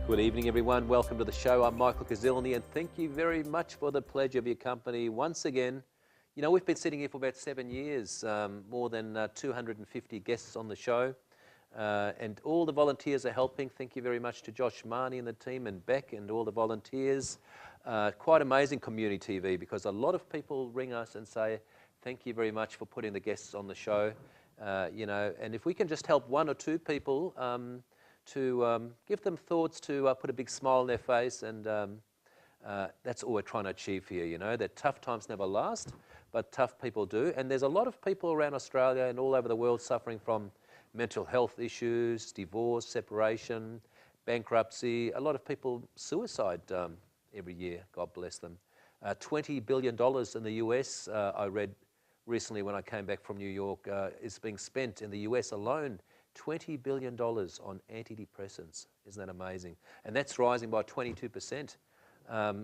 Good evening, everyone. Welcome to the show. I'm Michael Kazilny, and thank you very much for the pleasure of your company once again. You know, we've been sitting here for about 7 years, more than 250 guests on the show, and all the volunteers are helping. Thank you very much to Josh Marnie and the team, and Beck and all the volunteers. Quite amazing community TV, because a lot of people ring us and say, thank you very much for putting the guests on the show. You know, and if we can just help one or two people, to give them thoughts to put a big smile on their face, and that's all we're trying to achieve here, you know, that tough times never last, but tough people do. And there's a lot of people around Australia and all over the world suffering from mental health issues, divorce, separation, bankruptcy. A lot of people suicide every year, God bless them. $20 billion in the US, I read recently when I came back from New York, is being spent in the US alone, $20 billion on antidepressants. Isn't that amazing? And that's rising by 22%.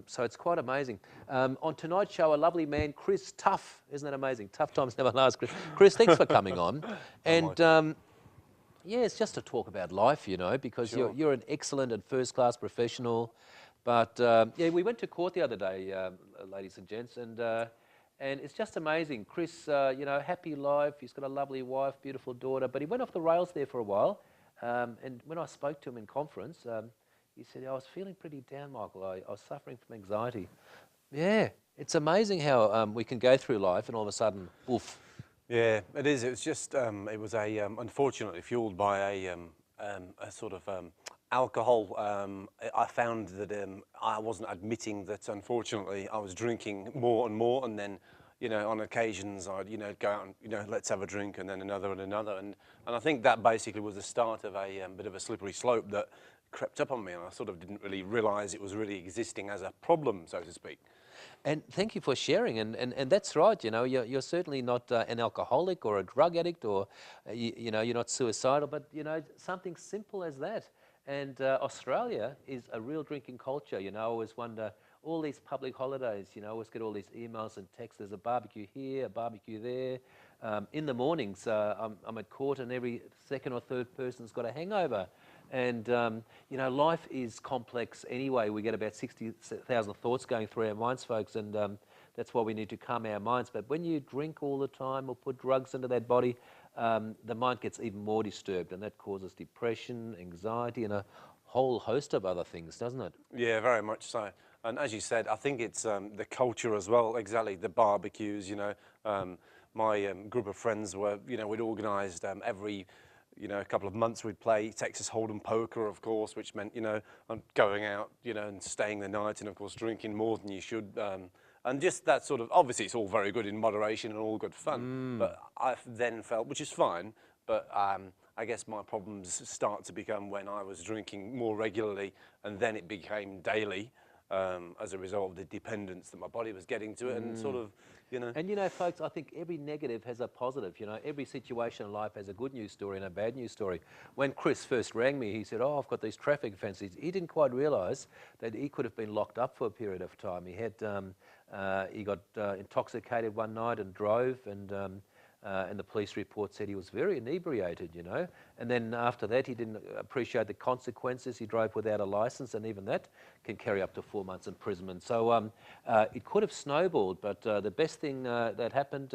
So it's quite amazing. On tonight's show, a lovely man, Chris Tough. Isn't that amazing? Tough times never last, Chris. Chris, thanks for coming on. And yeah, it's just to talk about life, you know, because you're an excellent and first-class professional. But yeah, we went to court the other day, ladies and gents, and it's just amazing. Chris, you know, happy life. He's got a lovely wife, beautiful daughter. But he went off the rails there for a while. And when I spoke to him in conference, he said, I was feeling pretty down, Michael. I was suffering from anxiety. Yeah, it's amazing how we can go through life and all of a sudden, oof. Yeah, it is. It was just, it was unfortunately fueled by a sort of alcohol. I found that I wasn't admitting that, unfortunately, I was drinking more and more, and then, you know, on occasions I'd, you know, go out and, you know, let's have a drink, and then another and another, and I think that basically was the start of a bit of a slippery slope that crept up on me, and I sort of didn't really realise it was really existing as a problem, so to speak. And thank you for sharing, and that's right, you know, you're certainly not an alcoholic or a drug addict, or, you know, you're not suicidal, but, you know, something simple as that. And Australia is a real drinking culture, you know. I always wonder, all these public holidays, you know, I always get all these emails and texts, there's a barbecue here, a barbecue there. In the mornings, I'm at court, and every second or third person's got a hangover. And, you know, life is complex anyway. We get about 60,000 thoughts going through our minds, folks, and that's why we need to calm our minds. But when you drink all the time or put drugs into that body, the mind gets even more disturbed, and that causes depression, anxiety, and a whole host of other things, doesn't it? Yeah, very much so. And as you said, I think it's the culture as well, exactly, the barbecues, you know. My group of friends were, you know, we'd organised every, you know, a couple of months we'd play Texas Hold'em poker, of course, which meant, you know, going out, you know, and staying the night, and of course drinking more than you should. And just that sort of, obviously it's all very good in moderation and all good fun, but I then felt, which is fine, but I guess my problems start to become when I was drinking more regularly, and then it became daily. As a result of the dependence that my body was getting to it, and sort of, you know. And you know, folks, I think every negative has a positive. You know, every situation in life has a good news story and a bad news story. When Chris first rang me, he said, oh, I've got these traffic offences. He didn't quite realise that he could have been locked up for a period of time. He had, he got intoxicated one night and drove, and the police report said he was very inebriated, you know. And then after that, he didn't appreciate the consequences. He drove without a licence, and even that can carry up to 4 months imprisonment. So it could have snowballed, but the best thing that happened,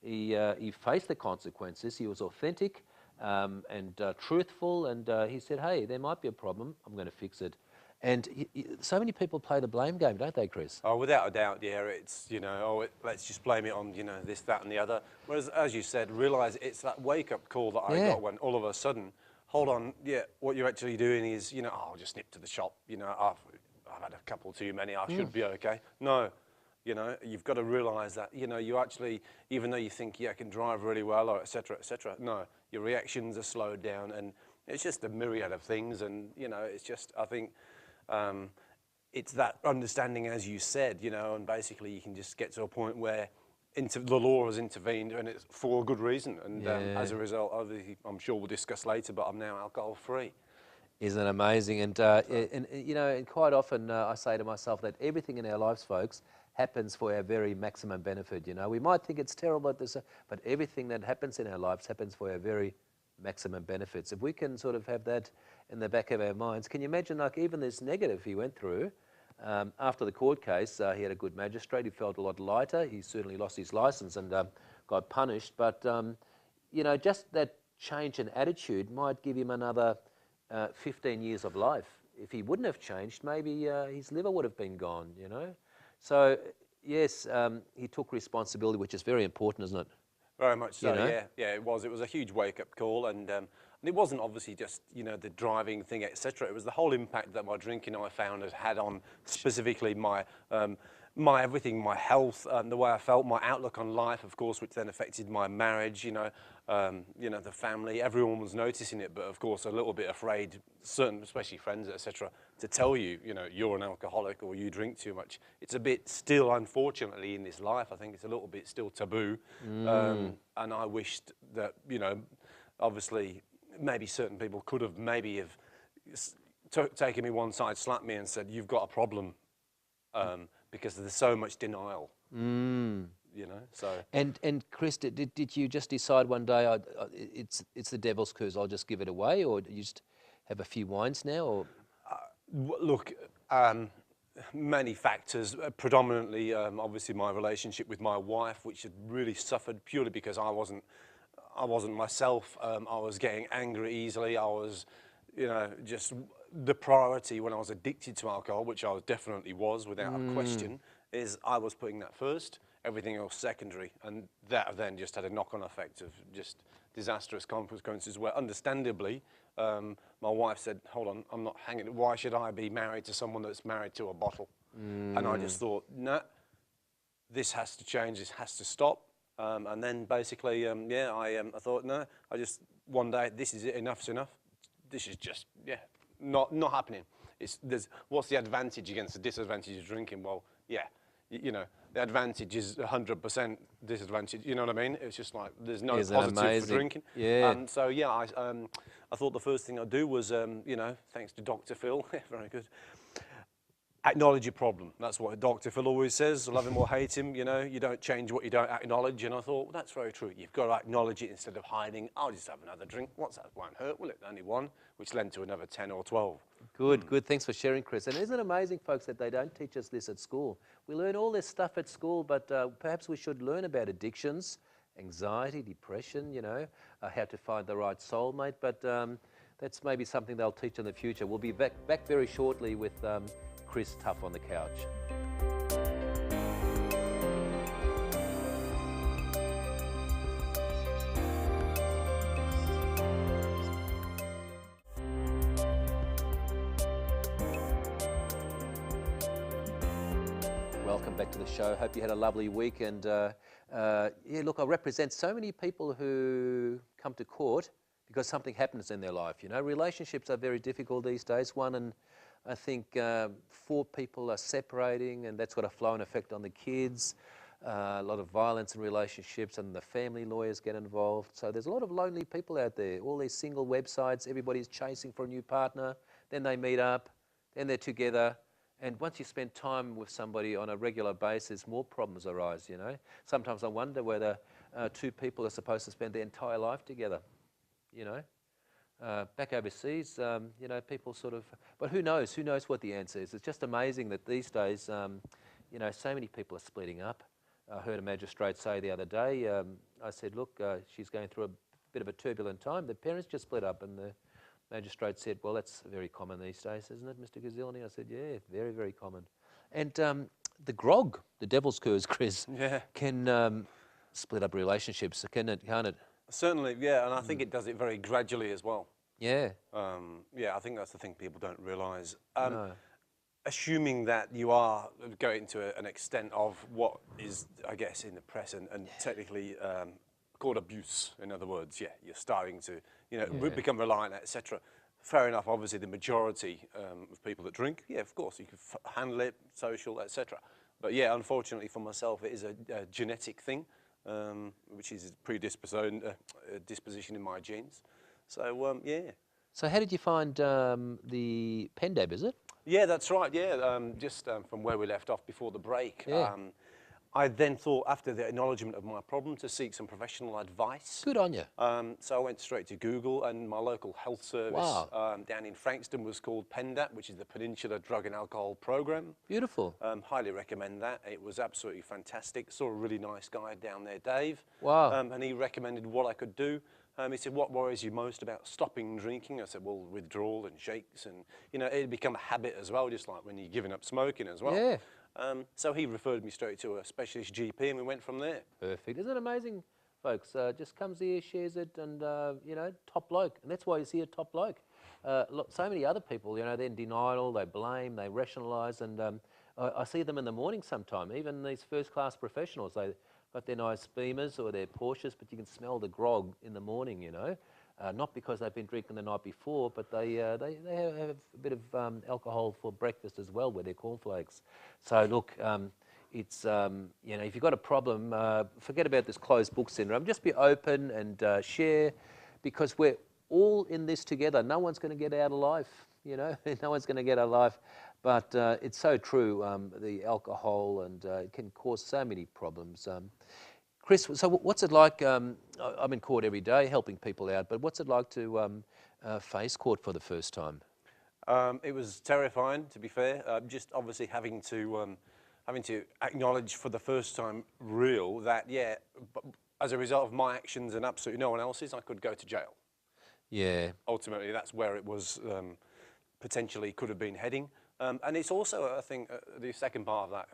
he faced the consequences. He was authentic and truthful, and he said, hey, there might be a problem. I'm going to fix it. And so many people play the blame game, don't they, Chris? Oh, without a doubt, yeah. It's, you know, oh, let's just blame it on, you know, this, that, and the other. Whereas, as you said, realise it's that wake-up call that I got when all of a sudden, hold on, yeah, what you're actually doing is, you know, oh, I'll just nip to the shop. You know, I've had a couple too many. I should be okay. No, you know, you've got to realise that, you know, you actually, even though you think, yeah, I can drive really well, or et cetera, no, your reactions are slowed down, and it's just a myriad of things, and, you know, it's just, I think. It's that understanding, as you said, you know, and basically you can just get to a point where the law has intervened, and it's for a good reason. And as a result, obviously, I'm sure we'll discuss later, but I'm now alcohol-free. Isn't it amazing? And you know, and quite often I say to myself that everything in our lives, folks, happens for our very maximum benefit. You know, we might think it's terrible at this, but everything that happens in our lives happens for our very maximum benefits. If we can sort of have that in the back of our minds. Can you imagine, like, even this negative he went through, after the court case, he had a good magistrate, he felt a lot lighter, he certainly lost his licence and got punished, but, you know, just that change in attitude might give him another 15 years of life. If he wouldn't have changed, maybe his liver would have been gone, you know. So, yes, he took responsibility, which is very important, isn't it? Very much so, You know? yeah, it was. It was a huge wake-up call, and it wasn't obviously just, you know, the driving thing, etc. It was the whole impact that my drinking, I found, has had on specifically my my everything, my health, the way I felt, my outlook on life, of course, which then affected my marriage, you know, the family. Everyone was noticing it, but of course, a little bit afraid, certain, especially friends, etc., to tell you, you know, you're an alcoholic or you drink too much. It's a bit still, unfortunately, in this life, I think it's a little bit still taboo. And I wished that, you know, obviously, maybe certain people could have taken me one side, slapped me and said, you've got a problem. Because there's so much denial, you know. So And Chris, did you just decide one day, it's the devil's curse, I'll just give it away, or you just have a few wines now, or? look, many factors, predominantly, obviously, my relationship with my wife, which had really suffered purely because I wasn't myself. I was getting angry easily. I was, you know, just the priority when I was addicted to alcohol, which I definitely was without a question, is I was putting that first, everything else secondary. And that then just had a knock-on effect of just disastrous consequences where, understandably, my wife said, hold on, I'm not hanging, why should I be married to someone that's married to a bottle? And I just thought, nah, this has to change, this has to stop. And then basically, I thought, no, one day, this is it, enough's enough. This is just, not happening. What's the advantage against the disadvantage of drinking? Well, you know, the advantage is 100% disadvantage. You know what I mean? It's just like there's no positive for drinking. Yeah. So I thought the first thing I'd do was, you know, thanks to Dr. Phil, very good. Acknowledge your problem. That's what Dr. Phil always says. Love him or hate him, you know, you don't change what you don't acknowledge. And I thought, well, that's very true. You've got to acknowledge it instead of hiding. I'll just have another drink. What's that? Won't hurt, will it? Only one, which led to another 10 or 12. Good. Thanks for sharing, Chris. And isn't it amazing, folks, that they don't teach us this at school? We learn all this stuff at school, but perhaps we should learn about addictions, anxiety, depression, you know, how to find the right soulmate. But that's maybe something they'll teach in the future. We'll be back very shortly with Chris Tough on the couch. Welcome back to the show. Hope you had a lovely week. And look, I represent so many people who come to court because something happens in their life. You know, relationships are very difficult these days. One in, I think, 4 people are separating, and that's got a flow-on effect on the kids. A lot of violence in relationships, and the family lawyers get involved. So there's a lot of lonely people out there. All these single websites, everybody's chasing for a new partner. Then they meet up, then they're together. And once you spend time with somebody on a regular basis, more problems arise, you know. Sometimes I wonder whether 2 people are supposed to spend their entire life together, you know. Back overseas, you know, people sort of, but who knows what the answer is. It's just amazing that these days, you know, so many people are splitting up. I heard a magistrate say the other day, I said, look, she's going through a bit of a turbulent time. The parents just split up, and the magistrate said, well, that's very common these days, isn't it, Mr. Gazilny? I said, yeah, very, very common. And the grog, the devil's curse, Chris, can split up relationships, can't it? Certainly, yeah, and I think it does it very gradually as well. Yeah. I think that's the thing people don't realise. No. Assuming that you are going to an extent of what is, I guess, in the press and technically called abuse, in other words, you're starting to, you know, become reliant, etc. Fair enough, obviously the majority of people that drink, of course, you can handle it, social, etc. But yeah, unfortunately for myself, it is a genetic thing, which is a disposition in my genes. So, So how did you find the PENDAB, is it? Yeah, that's right, just from where we left off before the break. Yeah. I then thought, after the acknowledgement of my problem, to seek some professional advice. Good on you. So I went straight to Google, and my local health service down in Frankston was called PENDAP, which is the Peninsula Drug and Alcohol Program. Beautiful. Highly recommend that. It was absolutely fantastic. Saw a really nice guy down there, Dave. Wow. And he recommended what I could do. He said, what worries you most about stopping drinking? I said, well, withdrawal and shakes, and it'd become a habit as well, just like when you're giving up smoking as well. Yeah. So he referred me straight to a specialist GP, and we went from there. Perfect. Isn't it amazing, folks? Just comes here, shares it, and, top bloke. And that's why you see a top bloke. So many other people, they're in denial, they blame, they rationalise, and I see them in the morning sometime, even these first-class professionals. They got their nice Beamers or their Porsches, but you can smell the grog in the morning, not because they've been drinking the night before, but they have a bit of alcohol for breakfast as well with their cornflakes. So look, it's, if you've got a problem, forget about this closed book syndrome. Just be open and share, because we're all in this together. No one's going to get out alive, no one's going to get out alive. But it's so true, the alcohol, and it can cause so many problems. Chris, so what's it like? I'm in court every day helping people out, but what's it like to face court for the first time? It was terrifying, to be fair. Just obviously having to acknowledge for the first time, that as a result of my actions and absolutely no one else's, I could go to jail. Yeah. Ultimately, that's where it was potentially could have been heading. And it's also, I think, the second part of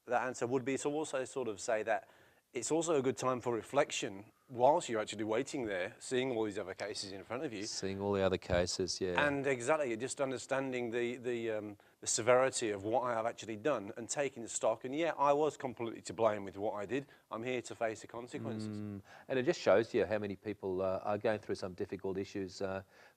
that answer would be to also sort of say that it's also a good time for reflection whilst you're actually waiting there, seeing all these other cases in front of you. Seeing all the other cases, yeah. And exactly, just understanding the severity of what I have actually done and taking the stock. And yeah, I was completely to blame with what I did. I'm here to face the consequences. And it just shows you how many people are going through some difficult issues,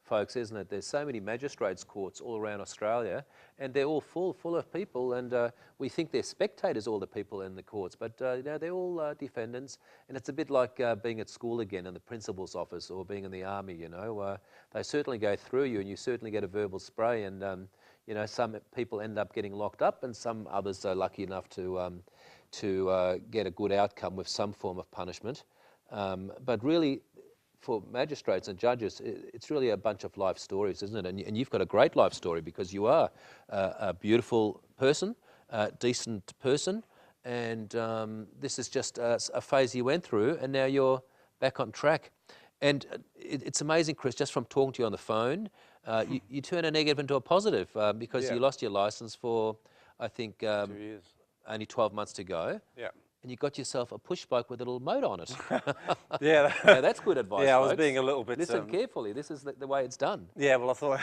folks, isn't it? There's so many magistrates' courts all around Australia, and they're all full of people, and we think they're spectators, all the people in the courts, but they're all defendants, and it's a bit like being at school again in the principal's office, or being in the army, They certainly go through you, and you certainly get a verbal spray, and some people end up getting locked up, and some others are lucky enough to get a good outcome with some form of punishment. But really, for magistrates and judges, it's really a bunch of life stories, isn't it? And you've got a great life story, because you are a beautiful person, a decent person, and this is just a phase you went through, and now you're back on track. And it's amazing, Chris, just from talking to you on the phone, you turn a negative into a positive, because you lost your licence for, I think, 2 years. Only 12 months to go. Yeah. And you got yourself a push bike with a little motor on it. Yeah. Now, that's good advice, Yeah, I was folks. being a little bit... Listen carefully. This is the way it's done. Yeah, well, I thought,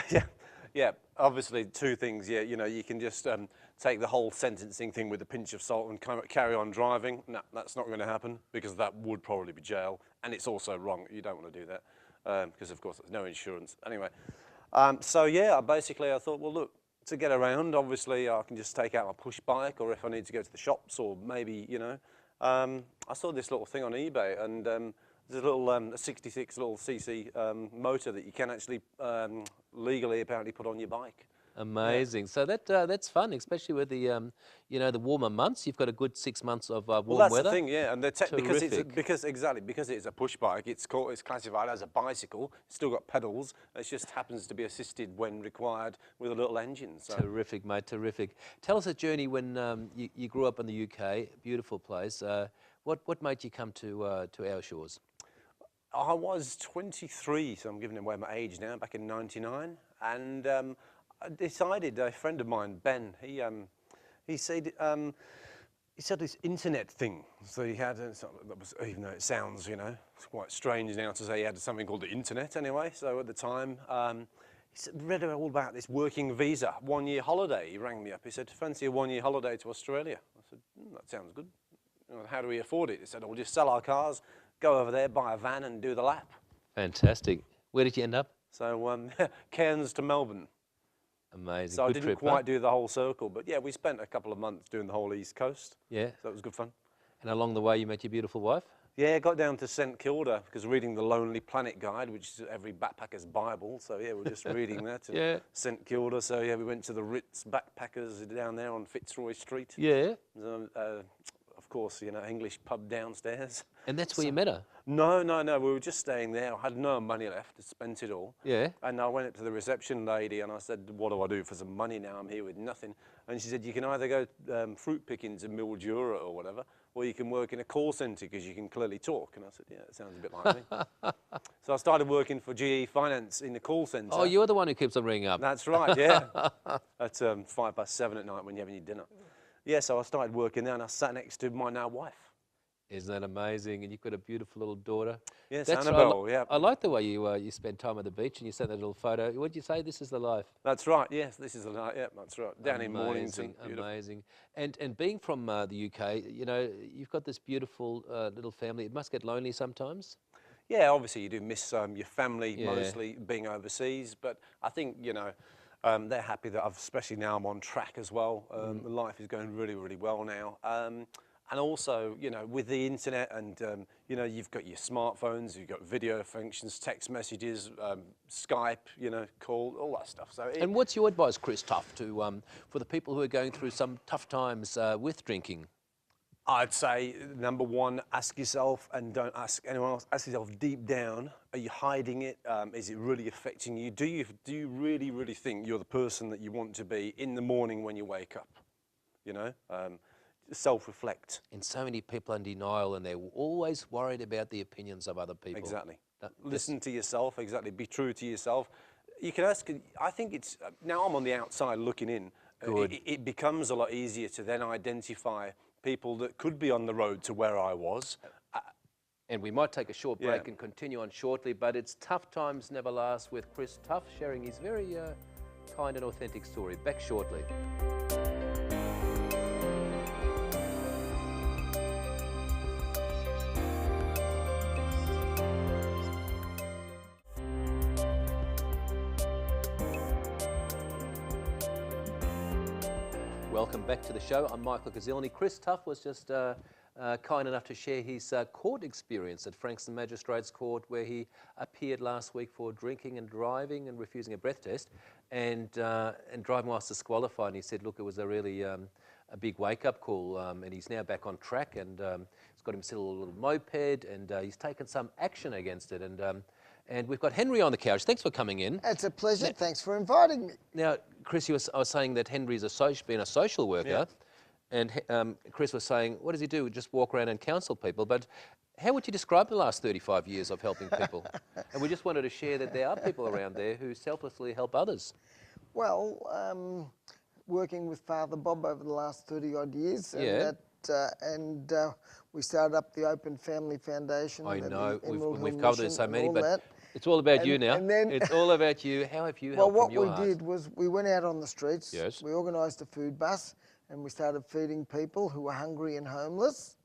yeah, obviously two things. Yeah, you can just take the whole sentencing thing with a pinch of salt and kind of carry on driving. No, that's not going to happen, because that would probably be jail. And it's also wrong. You don't want to do that, because, of course, there's no insurance. Anyway, so, yeah, basically I thought, well, look, to get around, obviously I can just take out my push bike, or if I need to go to the shops, or maybe, I saw this little thing on eBay, and there's a little a 66 little cc motor that you can actually legally apparently put on your bike. Amazing. Yeah. So that's fun, especially with the the warmer months. You've got a good 6 months of warm weather. Well, that's the thing, yeah, and because it's a push bike, it's classified as a bicycle. It's still got pedals. It just happens to be assisted when required with a little engine. So. Terrific, mate. Terrific. Tell us a journey when you grew up in the UK. Beautiful place. What made you come to our shores? I was 23, so I'm giving away my age now. Back in '99, and I decided, a friend of mine, Ben, he said this internet thing. So he had, even though it sounds, it's quite strange now to say he had something called the internet anyway. So at the time, he read all about this working visa, 1 year holiday. He rang me up. He said, fancy a 1 year holiday to Australia? I said, that sounds good. How do we afford it? He said, we'll just sell our cars, go over there, buy a van and do the lap. Fantastic. Where did you end up? So Cairns to Melbourne. Amazing. So good I didn't trip, quite do the whole circle, but yeah, we spent a couple of months doing the whole East Coast. Yeah. So it was good fun. And along the way you met your beautiful wife? Yeah, got down to St Kilda, because reading the Lonely Planet Guide, which is every backpacker's Bible. So yeah, we're just reading that in St Kilda. So yeah, we went to the Ritz Backpackers down there on Fitzroy Street. Yeah. A course, you know, English pub downstairs. And that's where you met her? No, no, no. We were just staying there. I had no money left. I spent it all. Yeah. And I went up to the reception lady and I said, what do I do for some money now? I'm here with nothing. And she said, you can either go fruit picking to Mildura or whatever, or you can work in a call centre because you can clearly talk. And I said, yeah, that sounds a bit like me. So I started working for GE Finance in the call centre. Oh, you're the one who keeps on ringing up. That's right, yeah. At 7:05 at night when you're having your dinner. Yeah, so I started working there and I sat next to my now wife. Isn't that amazing? And you've got a beautiful little daughter. Yes, That's Annabelle, yeah. I like the way you spend time at the beach and you sent that little photo. What did you say? This is the life. That's right, yes, this is the night, yeah, that's right. Down in Mornington. Amazing. And being from the UK, you know, you've got this beautiful little family. It must get lonely sometimes. Yeah, obviously you do miss your family mostly being overseas, but I think, you know, they're happy that especially now I'm on track as well. Life is going really, really well now. And also, you know, with the internet and, you know, you've got your smartphones, you've got video functions, text messages, Skype, you know, call, all that stuff. So. And what's your advice, Chris Tuff, to for the people who are going through some tough times with drinking? I'd say, number one, ask yourself, and don't ask anyone else, ask yourself deep down, are you hiding it? Is it really affecting you? Do you really, really think you're the person that you want to be in the morning when you wake up? You know? Self-reflect. And so many people are in denial and they're always worried about the opinions of other people. Exactly. Listen to yourself, exactly. Be true to yourself. You can ask, I think it's, now I'm on the outside looking in, it becomes a lot easier to then identify people that could be on the road to where I was. And we might take a short break and continue on shortly, but it's Tough Times Never Last with Chris Tuff, sharing his very kind and authentic story. Back shortly. Welcome back to the show. I'm Michael Gazzilini. Chris Tuff was just kind enough to share his court experience at Frankston Magistrates Court, where he appeared last week for drinking and driving and refusing a breath test, and driving whilst disqualified. And he said, look, it was a really a big wake-up call, and he's now back on track, and he's got himself a little moped, and he's taken some action against it. And we've got Henry on the couch. Thanks for coming in. It's a pleasure. Now, thanks for inviting me. Now, Chris, I was saying that Henry's been a social worker, and Chris was saying, what does he do? Just walk around and counsel people. But how would you describe the last 35 years of helping people? And we just wanted to share that there are people around there who selflessly help others. Well, working with Father Bob over the last 30-odd years, and we started up the Open Family Foundation. I know, we've covered so many, but it's all about you now. It's all about you. How have you helped from your heart? Well, what we did was we went out on the streets. Yes. We organised a food bus and we started feeding people who were hungry and homeless.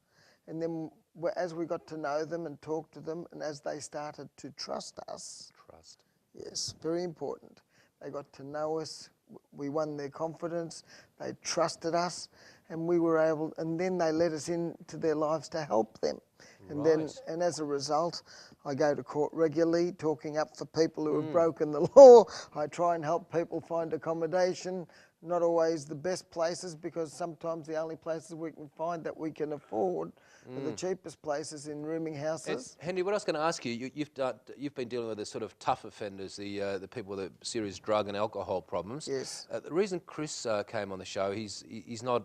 And then as we got to know them and talk to them, and as they started to trust us. Trust. Yes, very important. They got to know us. We won their confidence. They trusted us, and we were able. And then they let us into their lives to help them. And and as a result, I go to court regularly, talking up for people who have broken the law. I try and help people find accommodation. Not always the best places, because sometimes the only places we can find that we can afford are the cheapest places in rooming houses. Henry, what I was going to ask you, you've been dealing with the sort of tough offenders, the people with serious drug and alcohol problems. Yes. The reason Chris came on the show, he's not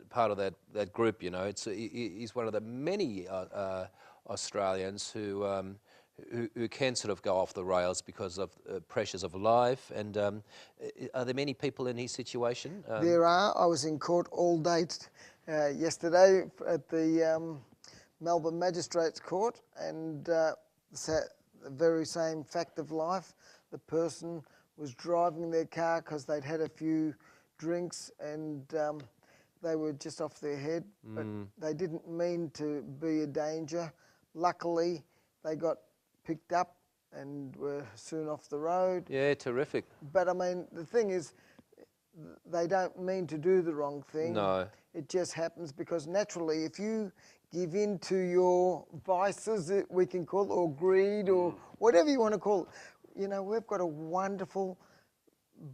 part of that group, you know. He's one of the many Australians who can sort of go off the rails because of pressures of life. And are there many people in his situation? There are. I was in court all day yesterday at the Melbourne Magistrates Court, and the very same fact of life. The person was driving their car because they'd had a few drinks and they were just off their head, but they didn't mean to be a danger. Luckily, they got picked up and were soon off the road. Yeah, terrific. But I mean, the thing is, they don't mean to do the wrong thing. No. It just happens because naturally, if you give in to your vices, we can call it, or greed, or whatever you want to call it, you know, we've got a wonderful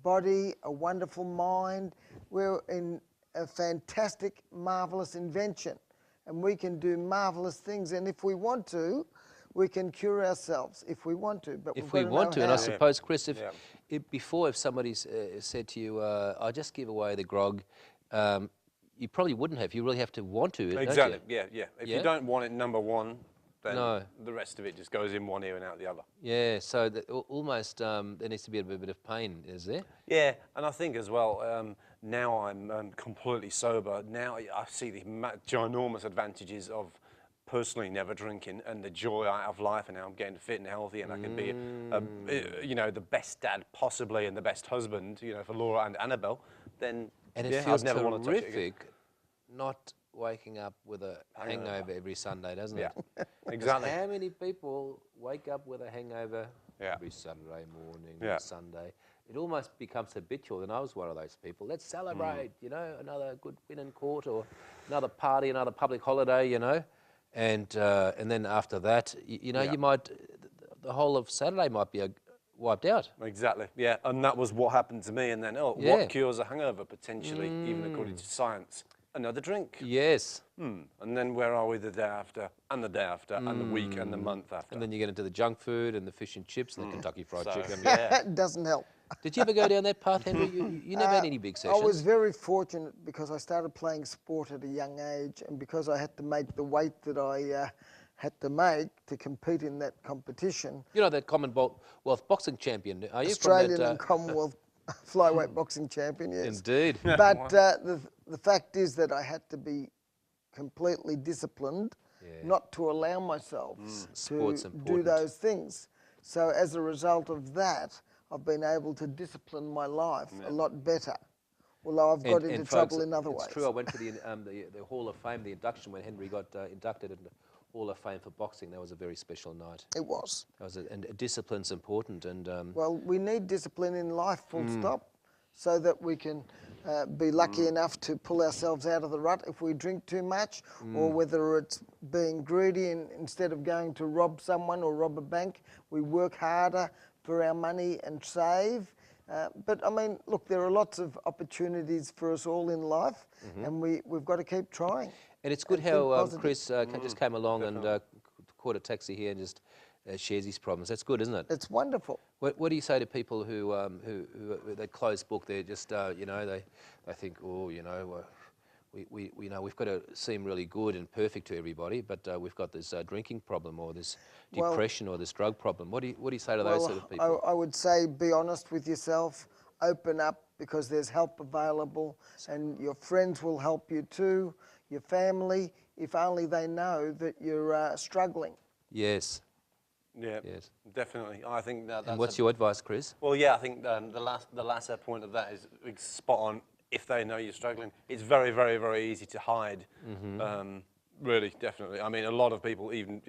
body, a wonderful mind. We're in a fantastic, marvellous invention. and we can do marvellous things. And if we want to, we can cure ourselves if we want to. But If we've we got want know to, and I how. suppose, Chris, if somebody's said to you, "I just give away the grog," you probably wouldn't have. You really have to want to, Exactly. don't you? Yeah. If Yeah? you don't want it number one, then No. the rest of it just goes in one ear and out the other. Yeah. So almost there needs to be a bit of pain, is there? Yeah, and I think as well, now I'm completely sober. Now I see the ginormous advantages of personally never drinking and the joy out of life, and now I'm getting fit and healthy, and I can be, you know, the best dad possibly and the best husband, you know, for Laura and Annabelle. Then And it yeah, feels I'd never want to touch it again. terrific not waking up with a hangover every Sunday, doesn't Yeah, it? exactly. How many people wake up with a hangover Yeah. every Saturday morning, Yeah. Sunday? It almost becomes habitual, and I was one of those people. Let's celebrate, you know, another good win in court or another party, another public holiday, you know. And then after that, you know, Yeah. you might, the whole of Saturday might be wiped out. Exactly, yeah, and that was what happened to me. And then, Yeah. what cures a hangover potentially, even according to science? Another drink. Yes. And then where are we the day after, and the day after, and the week, and the month after? And then you get into the junk food and the fish and chips and the Kentucky Fried So, Chicken. yeah. It doesn't help. Did you ever go down that path, Henry? You never had any big sessions. I was very fortunate because I started playing sport at a young age, and because I had to make the weight that I had to make to compete in that competition. You know that Commonwealth boxing champion, are you? Australian from that, and Commonwealth flyweight boxing champion, yes. Indeed. But the fact is that I had to be completely disciplined not to allow myself Sport's to do important. those things. So as a result of that, I've been able to discipline my life a lot better, although I've got into trouble folks, in other ways. It's true. I went to the Hall of Fame, the induction when Henry got inducted into the Hall of Fame for boxing. That was a very special night. It was. And discipline's important. And Well, we need discipline in life, full stop, so that we can be lucky enough to pull ourselves out of the rut if we drink too much, or whether it's being greedy and instead of going to rob someone or rob a bank, we work harder for our money and save. But I mean, look, there are lots of opportunities for us all in life, and we've got to keep trying. And it's good and think how positive. Chris just came along and caught a taxi here and just shares his problems. That's good, isn't it? It's wonderful. What do you say to people who they close book? They're just you know, they think, oh, you know, we know we've got to seem really good and perfect to everybody, but we've got this drinking problem or this Well- depression or this drug problem. What do you say to those sort of people? I would say be honest with yourself, open up, because there's help available, and your friends will help you too, your family, if only they know that you're struggling. Yes. Yeah, Yes. definitely. I think that's And what's your advice, Chris? Well, yeah, I think the latter point of that is spot on. If they know you're struggling, it's very, very, very easy to hide. Really, definitely. I mean, a lot of people, even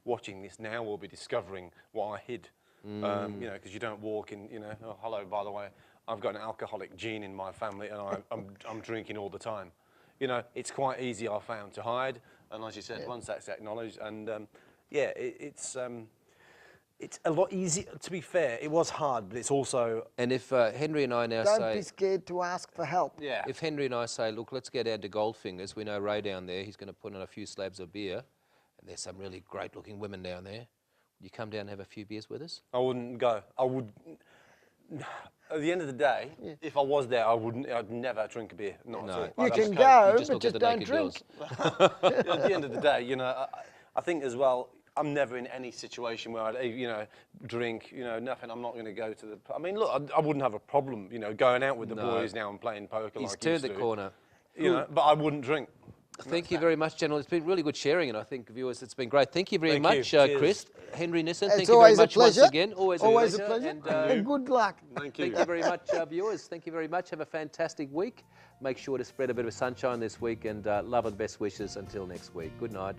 watching this now, will be discovering what I hid. You know, because you don't walk in. You know, oh, hello, by the way, I've got an alcoholic gene in my family, and I'm drinking all the time. You know, it's quite easy, I found, to hide. And as you said, once that's acknowledged, and yeah, it's a lot easier. To be fair, it was hard, but it's also And if Henry and I now Don't be say, scared to ask for help. yeah. if Henry and I say, look, let's get down to Goldfingers. We know Ray down there. He's going to put on a few slabs of beer, and there's some really great-looking women down there. Would you come down and have a few beers with us? I wouldn't go. I would. At the end of the day, if I was there, I'd never drink a beer. Not No. at all. You I'd can just go, just but look at just the don't naked drink. girls. At the end of the day, I think as well, I'm never in any situation where I'd, drink, nothing. I'm not going to go to the. I mean, look, I wouldn't have a problem, going out with the boys now and playing poker. He's like turned used the to, corner. But I wouldn't drink. Thank you very much, General. It's been really good sharing, and I think, viewers, it's been great. Thank you very Thank you. much, Cheers. Chris. Henry Nissen, It's thank you very always a much once pleasure. again. Always a a pleasure. And, Good luck. Thank you. thank you very much, viewers. Thank you very much. Have a fantastic week. Make sure to spread a bit of sunshine this week, and love and best wishes until next week. Good night.